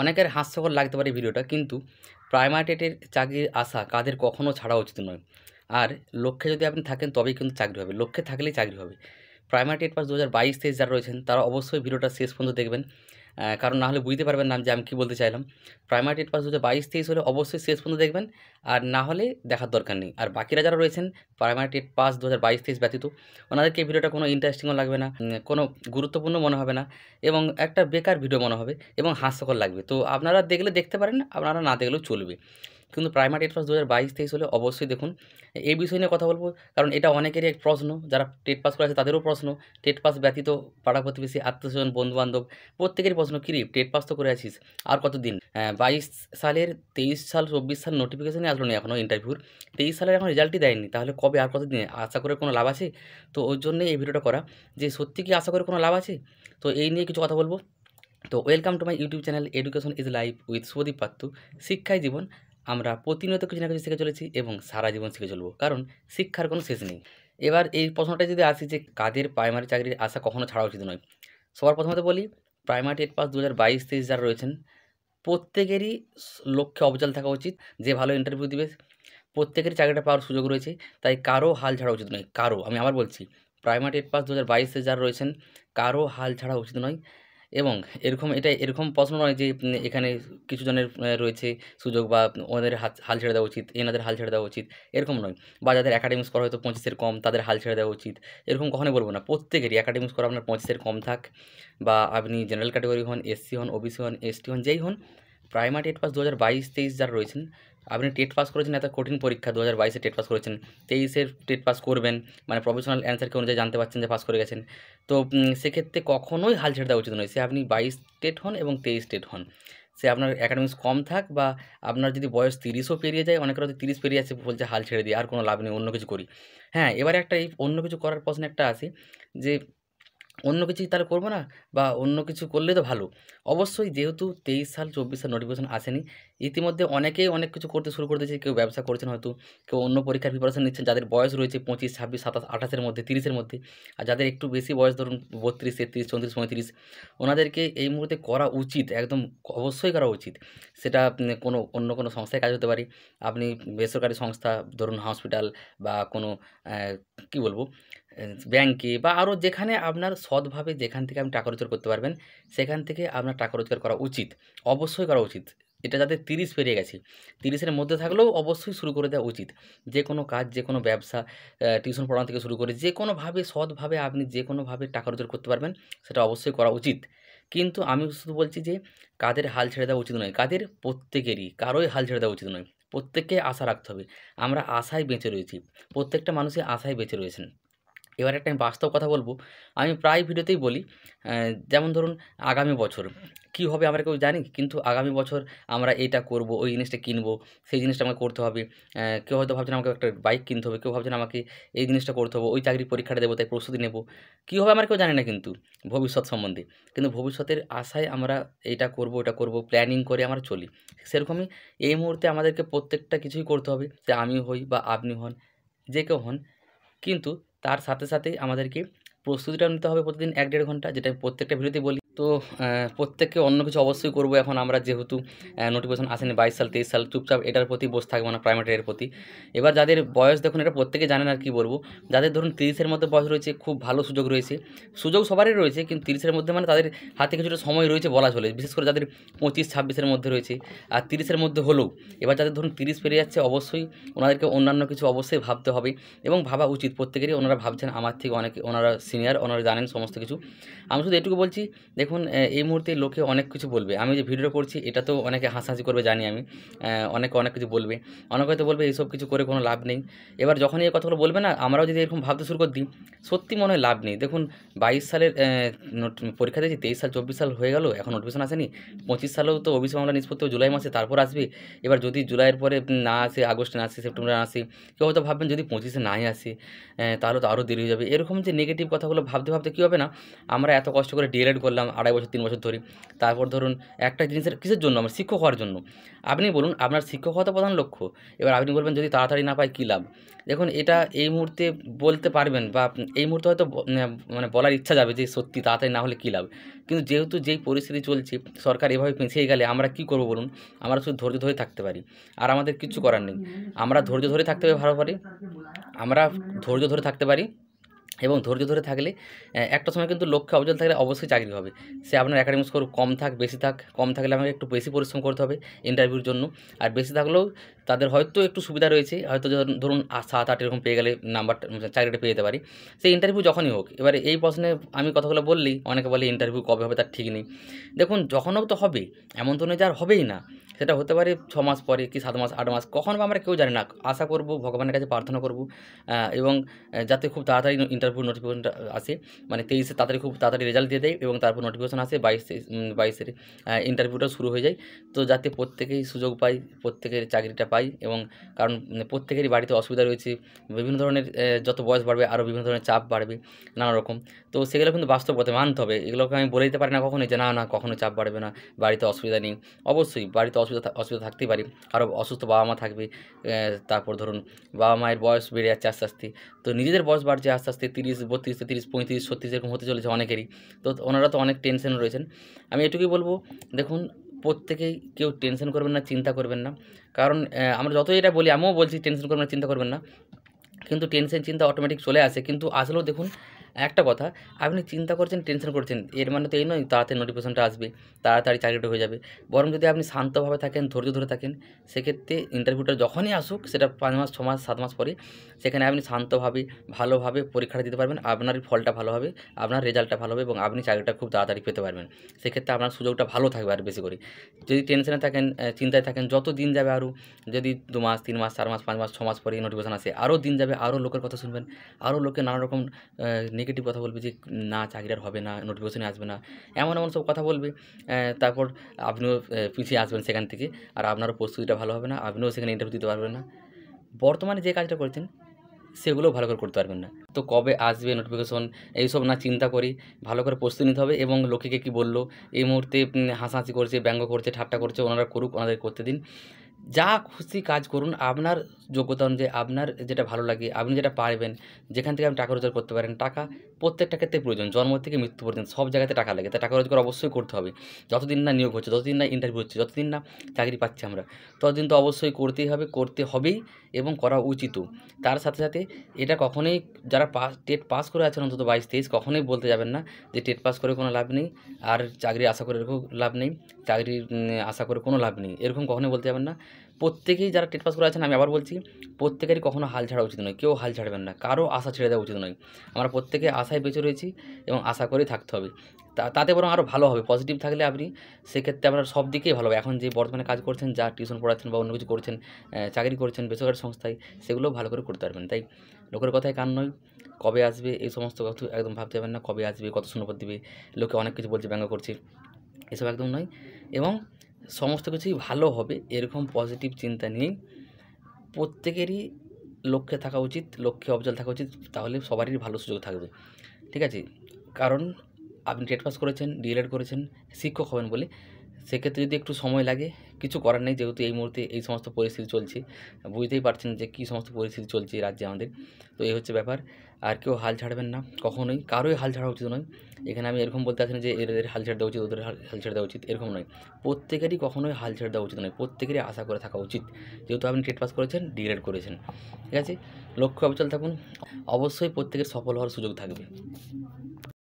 অনেকের হাস্যকর লাগতে পারে ভিডিওটা, কিন্তু প্রাইমারি টেটের চাকরির আশা কাদের কখনো ছাড়া উচিত নয়। আর লক্ষ্যে যদি আপনি থাকেন তবেই কিন্তু চাকরি হবে, লক্ষ্যে থাকলেই চাকরি হবে। প্রাইমারি টেট পাস 2022-23 যারা রয়েছেন তারা অবশ্যই ভিডিওটা শেষ পর্যন্ত দেখবেন, কারণ না হলে বুঝতে পারবেন না যে আমি কী বলতে চাইলাম। প্রাইমারি টেট পাস 2022-23 হলে অবশ্যই শেষ পর্যন্ত দেখবেন, আর না হলে দেখার দরকার নেই। আর বাকিরা যারা রয়েছেন প্রাইমারি টেট পাস 2022-23 ব্যতীত, ওনাদেরকে এই ভিডিওটা কোনো ইন্টারেস্টিংও লাগবে না, কোনো গুরুত্বপূর্ণ মনে হবে না, এবং একটা বেকার ভিডিও মনে হবে এবং হাস্যকর লাগবে। তো আপনারা দেখলে দেখতে পারেন, আপনারা না দেখলেও চলবে। কিন্তু প্রাইমারি টেট পাস 2022-23 হলে অবশ্যই দেখুন। এই বিষয় নিয়ে কথা বলব, কারণ এটা অনেকেরই এক প্রশ্ন, যারা টেট পাস করে আছে তাদেরও প্রশ্ন। টেট পাস ব্যতীত পাড়া প্রতিবেশী, আত্মীয়স্বজন, বন্ধুবান্ধব প্রত্যেকেরই প্রশ্ন, কী রে টেট পাস তো করে আছিস, আর কতদিন? 22 সালের 23 সাল 24 সাল নোটিফিকেশনই আসলো না এখনও ইন্টারভিউর। 23 সালের এখন রেজাল্টই দেয়নি, তাহলে কবে আর কতদিন আশা করে কোনো লাভ আছে? তো ওই জন্যই এই ভিডিওটা করা, যে সত্যি কি আশা করে কোনো লাভ আছে? তো এই নিয়ে কিছু কথা বলবো। তো welcome to my YouTube channel education is life with Subhadip Pattu. শিক্ষাই জীবন। আমরা প্রতিনিয়ত কিছু না কিছু শিখে চলেছি এবং সারা জীবন শিখে চলবো, কারণ শিক্ষার কোনো শেষ নেই। এবার এই প্রশ্নটা যদি আসি যে কাদের প্রাইমারি চাকরির আশা কখনো ছাড়া উচিত নয়, সবার প্রথমত বলি প্রাইমারি টেট পাস 2022-23 যারা রয়েছেন প্রত্যেকেরই লক্ষ্যে অবিচল থাকা উচিত। যে ভালো ইন্টারভিউ দিবে প্রত্যেকেরই চাকরিটা পাওয়ার সুযোগ রয়েছে, তাই কারো হাল ছাড়া উচিত নয়, কারো। আমি আবার বলছি, প্রাইমারি টেট পাস 2022-এ যারা রয়েছেন কারো হাল ছাড়া উচিত নয়। এবং এরকম প্রশ্ন নয় যে এখানে কিছু জনের রয়েছে সুযোগ, বা ওদের হাল ছেড়ে দেওয়া উচিত, এনাদের হাল ছেড়ে দেওয়া উচিত, এরকম নয়। বা যাদের একাডেমিক স্কোর হয়তো 25-এর কম তাদের হাল ছেড়ে দেওয়া উচিত, এরকম কখনোই বলবো না। প্রত্যেকেরই একাডেমিক স্কোর আপনার 25-এর কম থাক, বা আপনি জেনারেল ক্যাটাগরি হন, এসসি হন, ওবিসি হন, এসটি হন, যেই হন, প্রাইমারি টেট পাস 2022-23 যারা রয়েছেন, আপনি টেট পাস করেছেন, এত কঠিন পরীক্ষা 2022-এ টেট পাস করেছেন, 23-এর টেট পাস করবেন, মানে প্রফেশনাল অ্যান্সারকে অনুযায়ী জানতে পারছেন যে পাস করে গেছেন। তো সেক্ষেত্রে কখনোই হাল ছেড়ে দেওয়া উচিত নয়, সে আপনি 22 টেট হন এবং 23 টেট হন। সে আপনার একাডেমিক্স কম থাক, বা আপনার যদি বয়স 30ও পেরিয়ে যায়, অনেকের হয়তো 30 পেরিয়ে যাচ্ছে, বলছে হাল ছেড়ে দিই, আর কোনো লাভ নেই, অন্য কিছু করি। হ্যাঁ, এবারে একটা এই অন্য কিছু করার প্রশ্ন একটা আসে যে অন্য কিছু তাহলে করব না, বা অন্য কিছু করলে তো ভালো। অবশ্যই যেহেতু 23 সাল 24 সাল নোটিফিকেশন আসেনি, ইতিমধ্যে অনেকেই অনেক কিছু করতে শুরু করে দিয়েছে। কেউ ব্যবসা করছেন হয়তো, কেউ অন্য পরীক্ষার প্রিপারেশন নিচ্ছেন, যাদের বয়স রয়েছে 25, 26, 27, 28 এর মধ্যে, 30 এর মধ্যে। আর যাদের একটু বেশি বয়স ধরুন 32, 33, 34, 35, ওনাদেরকে এই মুহূর্তে করা উচিত, একদম অবশ্যই করা উচিত। সেটা কোনো অন্য কোনো সংস্থায় কাজ হতে পারে, আপনি বেসরকারি সংস্থা ধরুন হসপিটাল, বা কোনো কী বলবো ব্যাংকে, বা আরও যেখানে আপনার সৎভাবে যেখান থেকে আপনি টাকা রোজগার করতে পারবেন, সেখান থেকে আপনার টাকা রোজগার করা উচিত, অবশ্যই করা উচিত। এটা যাদের 30 পেরিয়ে গেছে, 30-এর মধ্যে থাকলেও অবশ্যই শুরু করে দেওয়া উচিত। যে কোনো কাজ, যে কোনো ব্যবসা, টিউশন পড়ানো থেকে শুরু করে যে কোনোভাবে সৎভাবে আপনি যে কোনোভাবে টাকা রোজগার করতে পারবেন, সেটা অবশ্যই করা উচিত। কিন্তু আমি শুধু বলছি যে কাদের হাল ছেড়ে দেওয়া উচিত নয়, কাদের, প্রত্যেকেরই, কারোই হাল ছেড়ে দেওয়া উচিত নয়। প্রত্যেককে আশা রাখতে হবে। আমরা আশায় বেঁচে রয়েছি, প্রত্যেকটা মানুষই আশায় বেঁচে রয়েছেন। এবার একটা আমি বাস্তব কথা বলবো, আমি প্রায় ভিডিওতেই বলি, যেমন ধরুন আগামী বছর কী হবে আমরা কেউ জানি, কিন্তু আগামী বছর আমরা এইটা করব, ওই জিনিসটা কিনবো, সেই জিনিসটা আমাকে করতে হবে। কেউ হয়তো ভাবছেন আমাকে একটা বাইক কিনতে হবে, কেউ ভাবছেন আমাকে এই জিনিসটা করতে হবে, ওই চাকরির পরীক্ষাটা দেবো তাই প্রস্তুতি নেব। কী হবে আমরা কেউ জানি না কিন্তু ভবিষ্যৎ সম্বন্ধে, কিন্তু ভবিষ্যতের আশায় আমরা এইটা করব, ওটা করব, প্ল্যানিং করে আমরা চলি। সেরকমই এই মুহূর্তে আমাদেরকে প্রত্যেকটা কিছুই করতে হবে, সে আমি হই বা আপনি হন, যে কেউ হন। কিন্তু তার সাথে সাথেই আমাদেরকে প্রস্তুতিটাও নিতে হবে প্রতিদিন 1-1.5 ঘন্টা, যেটা আমি প্রত্যেকটা ভিডিওতেই বলি। তো প্রত্যেককে অন্য কিছু অবশ্যই করব এখন আমরা, যেহেতু নোটিফিকেশন আসেনি 22 সাল 23 সাল, চুপচাপ এটার প্রতি বসে থাকবো না, প্রাইমারি প্রতি। এবার যাদের বয়স দেখুন, এটা প্রত্যেকে জানেন, আর কি বলবো, যাদের ধরুন 30-এর মধ্যে বয়স রয়েছে, খুব ভালো সুযোগ রয়েছে। সুযোগ সবারই রয়েছে, কিন্তু 30-এর মধ্যে মানে তাদের হাতে কিছুটা সময় রয়েছে বলা চলে, বিশেষ করে যাদের 25-26-এর মধ্যে রয়েছে, আর 30-এর মধ্যে হলেও। এবার যাদের ধরুন 30 পেরিয়ে যাচ্ছে, অবশ্যই ওনাদেরকে অন্যান্য কিছু অবশ্যই ভাবতে হবে, এবং ভাবা উচিত প্রত্যেকেরই। ওনারা ভাবছেন আমার থেকে অনেকে, ওনারা সিনিয়র, ওনারা জানেন সমস্ত কিছু। আমি শুধু এটুকু বলছি, দেখুন এই মুহূর্তে লোকে অনেক কিছু বলবে, আমি যে ভিডিওটা করছি এটা তো অনেকে হাসাহাসি করবে জানি আমি, অনেকে অনেক কিছু বলবে, অনেকে হয়তো বলবে এইসব কিছু করে কোনো লাভ নেই। এবার যখনই এই কথাগুলো বলবে না, আমরাও যদি এরকম ভাবতে শুরু করে দিই, সত্যি মনে হয় লাভ নেই। দেখুন 22 সালের পরীক্ষা দিয়েছি, 23 সাল 24 সাল হয়ে গেল, এখন নোটিফিকেশন আসেনি। 25 সালেও তো ওবিসি মামলা নিষ্পত্তি জুলাই মাসে, তারপর আসবে। এবার যদি জুলাইয়ের পরে না আসে, আগস্টে না আসে, সেপ্টেম্বরে না আসে, কেউ হয়তো ভাববেন যদি 25-এ নাই আসে, তাহলে তো আরও দেরি হয়ে যাবে। এরকম যে নেগেটিভ কথাগুলো ভাবতে ভাবতে কী হবে না, আমরা এত কষ্ট করে ডিএলএড করলাম, 2.5 বছর 3 বছর ধরে। তারপর ধরুন একটা জিনিসের কিসের জন্য? আমার শিক্ষক হওয়ার জন্য। আপনি বলুন আপনার শিক্ষক হওয়া তো প্রধান লক্ষ্য। এবার আপনি বলবেন যদি তাড়াতাড়ি না পাই কী লাভ? দেখুন এটা এই মুহূর্তে বলতে পারবেন বা এই মুহূর্তে হয়তো মানে বলার ইচ্ছা যাবে যে সত্যি তাড়াতাড়ি না হলে কী লাভ? কিন্তু যেহেতু যেই পরিস্থিতি চলছে, সরকার এভাবে পেছিয়ে গেলে আমরা কী করব বলুন? আমরা শুধু ধৈর্য ধরে থাকতে পারি। আর আমাদের কিচ্ছু করার নেই। আমরা ধৈর্য ধরে থাকতে পারি আমরা ধৈর্য ধরে থাকতে পারি এবং ধৈর্য ধরে থাকলে একটা সময় কিন্তু লক্ষ্যে অবিচল থাকলে অবশ্যই চাকরি হবে। সে আপনার একাডেমিক স্কোর কম থাক, বেশি থাক। কম থাকলে আমাকে একটু বেশি পরিশ্রম করতে হবে ইন্টারভিউর জন্য। আর বেশি থাকলেও তাদের হয়তো একটু সুবিধা রয়েছে। হয়তো ধরুন 7-8 এরকম পেয়ে গেলে নাম্বারটা চাকরিটা পেয়ে যেতে পারি। সেই ইন্টারভিউ যখনই হোক। এবারে এই প্রশ্নে আমি কথাগুলো বললেই অনেকে বলে ইন্টারভিউ কবে হবে তার ঠিক নেই। দেখুন যখন হোক তো হবে। এমন তো নয় যে আর হবেই না। সেটা হতে পারে 6 মাস পরে কি 7 মাস 8 মাস কখন হবে আমরা কেউ জানি না। আশা করব ভগবানের কাছে প্রার্থনা করব এবং যাতে খুব তাড়াতাড়ি ইন্টারভিউ নোটিফিকেশনটা আসে। মানে 23-এ খুব তাড়াতাড়ি রেজাল্ট দিয়ে দেয় এবং তারপর নোটিফিকেশন আসে 22-এর ইন্টারভিউটা শুরু হয়ে যায়। তো যাতে প্রত্যেকেই সুযোগ পায়, প্রত্যেকের চাকরিটা পায় এবং কারণ প্রত্যেকেরই বাড়িতে অসুবিধা রয়েছে। বিভিন্ন ধরনের যত বয়স বাড়বে আরও বিভিন্ন ধরনের চাপ বাড়বে নানা রকম। তো সেগুলো কিন্তু বাস্তব কথা মানতে হবে। এগুলোকে আমি বলে দিতে পারি না কখনোই যে না কখনো চাপ বাড়বে না, বাড়িতে অসুবিধা নেই। অবশ্যই বাড়িতে অসুবিধা থাকতেই পারে। কারো অসুস্থ বাবা-মা থাকবে। তারপর ধরুন বাবা-মায়ের বয়স বেড়ে যাচ্ছে আস্তে, আস্তে। তো নিজেদের বয়স বাড়ছে আস্তে, আস্তে 30, 32, 33, 35, 36 এরকম হতে চলেছে অনেকেরই। তো ওনারা তো অনেক টেনশনে রয়েছেন। আমি এটুকুই বলব দেখুন প্রত্যেকেই কেউ টেনশন করবেন না, চিন্তা করবেন না। কারণ আমরা যতই এটা বলি আমিও বলছি টেনশন করবেন না, চিন্তা করবেন না। কিন্তু টেনশন চিন্তা অটোমেটিক চলে আসে। কিন্তু আসলেও দেখুন একটা কথা, আপনি চিন্তা করছেন, টেনশন করছেন, এর মানে তো এই নয় তাড়াতাড়ি নোটিফিকেশনটা আসবে, তাড়াতাড়ি চাকরিটা হয়ে যাবে। বরং যদি আপনি শান্তভাবে থাকেন, ধৈর্য ধরে থাকেন, সেক্ষেত্রে ইন্টারভিউটা যখনই আসুক সেটা 5 মাস, 6 মাস, 7 মাস পরে, সেখানে আপনি শান্তভাবে, ভালোভাবে পরীক্ষাটা দিতে পারবেন। আপনারই ফলটা ভালো হবে, আপনার রেজাল্টটা ভালো হবে এবং আপনি চাকরিটা খুব তাড়াতাড়ি পেতে পারবেন। সেক্ষেত্রে আপনার সুযোগটা ভালো থাকবে আরও বেশি করে। যদি টেনশনে থাকেন, চিন্তায় থাকেন, যত দিন যাবে আরও যদি 2 মাস, 3 মাস, 4 মাস, 5 মাস, 6 মাস পরে নোটিফিকেশন আসে, আরও দিন যাবে, আরও লোকের কথা শুনবেন, আরও লোকে নানা রকম নেগেটিভ কথা বলবে যে না চাকরি আর হবে না, নোটিফিকেশনই আসবে না। এমন সব কথা বলবে। তারপর আপনিও পিছিয়ে আসবেন সেখান থেকে। আর আপনারও প্রস্তুতিটা ভালো হবে না। আপনিও সেখানে ইন্টারভিউ দিতে পারবেন না। বর্তমানে যে কাজটা করছেন সেগুলোও ভালো করে করতে পারবেন না। তো কবে আসবে নোটিফিকেশন এইসব না চিন্তা করি, ভালো করে প্রস্তুতি নিতে হবে এবং লোকে কে কী বলল, এই মুহূর্তে হাসাহাসি করছে, ব্যঙ্গ করছে, ঠাট্টা করছে, ওনারা করুক, ওনাদের করতে দিন। যা খুশি কাজ করুন আপনার যোগ্যতা অনুযায়ী, আপনার যেটা ভালো লাগে, আপনি যেটা পারবেন, যেখান থেকে আপনি টাকা রোজগার করতে পারেন। টাকা প্রত্যেকটা ক্ষেত্রে প্রয়োজন। জন্ম থেকে মৃত্যু পর্যন্ত সব জায়গাতে টাকা লাগে। তাই টাকা রোজগার অবশ্যই করতে হবে। যতদিন না নিয়োগ হচ্ছে, যতদিন না ইন্টারভিউ হচ্ছে, যতদিন না চাকরি পাচ্ছি আমরা, ততদিন তো অবশ্যই করতেই হবে, করতে হবেই এবং করা উচিতও। তার সাথে, সাথে এটা কখনোই যারা টেট পাস করে আছেন অন্তত 22-23 কখনোই বলতে যাবেন না যে টেট পাস করে কোনো লাভ নেই, আর চাকরি আশা করে রেখেও লাভ নেই, চাকরির আশা করে কোনো লাভ নেই। এরকম কখনোই বলতে যাবেন না। প্রত্যেকেই যারা টেট পাস করে আছেন আমি আবার বলছি, প্রত্যেকেরই কখনো হাল ছাড়া উচিত নয়। কেউ হাল ছাড়বেন না। কারো আশা ছেড়ে দেওয়া উচিত নয়। আমরা প্রত্যেকে আশায় বেঁচে রয়েছি এবং আশা করেই থাকতে হবে। তাতে বরং আরও ভালো হবে। পজিটিভ থাকলে আপনি সেক্ষেত্রে আপনার সব দিকেই ভালো হবে। এখন যে বর্তমানে কাজ করছেন, যা টিউশন পড়াচ্ছেন বা অন্য কিছু করছেন, চাকরি করছেন বেসরকারি সংস্থায়, সেগুলোও ভালো করে করতে পারবেন। তাই লোকের কথায় কান নয়। কবে আসবে এই সমস্ত কথা একদম ভাবতে যাবেন না। কবে আসবে, কত শূন্যপদ দিবে, লোকে অনেক কিছু বলছে, ব্যঙ্গ করছে, এসব একদম নয়। এবং সমস্ত কিছুই ভালো হবে এরকম পজিটিভ চিন্তা নিয়েই প্রত্যেকেরই লক্ষ্যে থাকা উচিত, লক্ষ্যে অবিচল থাকা উচিত। তাহলে সবারই ভালো সুযোগ থাকবে। ঠিক আছে? কারণ আপনি টেট পাস করেছেন, ডিএলএড করেছেন, শিক্ষক হবেন বলে সেক্ষেত্রে যদি একটু সময় লাগে, কিছু করার নেই। যেহেতু এই মুহূর্তে এই সমস্ত পরিস্থিতি চলছে, বুঝতেই পারছেন যে কী সমস্ত পরিস্থিতি চলছে এই রাজ্যে আমাদের। তো এই হচ্ছে ব্যাপার। আর কেউ হাল ছাড়বেন না কখনোই। কারোই হাল ছাড়া উচিত নয়। এখানে আমি এরকম বলতে আসিনি যে এদের হাল ছেড়ে দেওয়া উচিত, ওদের হাল ছেড়ে দেওয়া উচিত, এরকম নয়। প্রত্যেকেরই কখনোই হাল ছেড়ে দেওয়া উচিত নয়। প্রত্যেকেরই আশা করে থাকা উচিত। যেহেতু আপনি টেট পাস করেছেন, ডিএলএড করেছেন। ঠিক আছে? লক্ষ্যে অবিচল থাকুন। অবশ্যই প্রত্যেকের সফল হওয়ার সুযোগ থাকবে।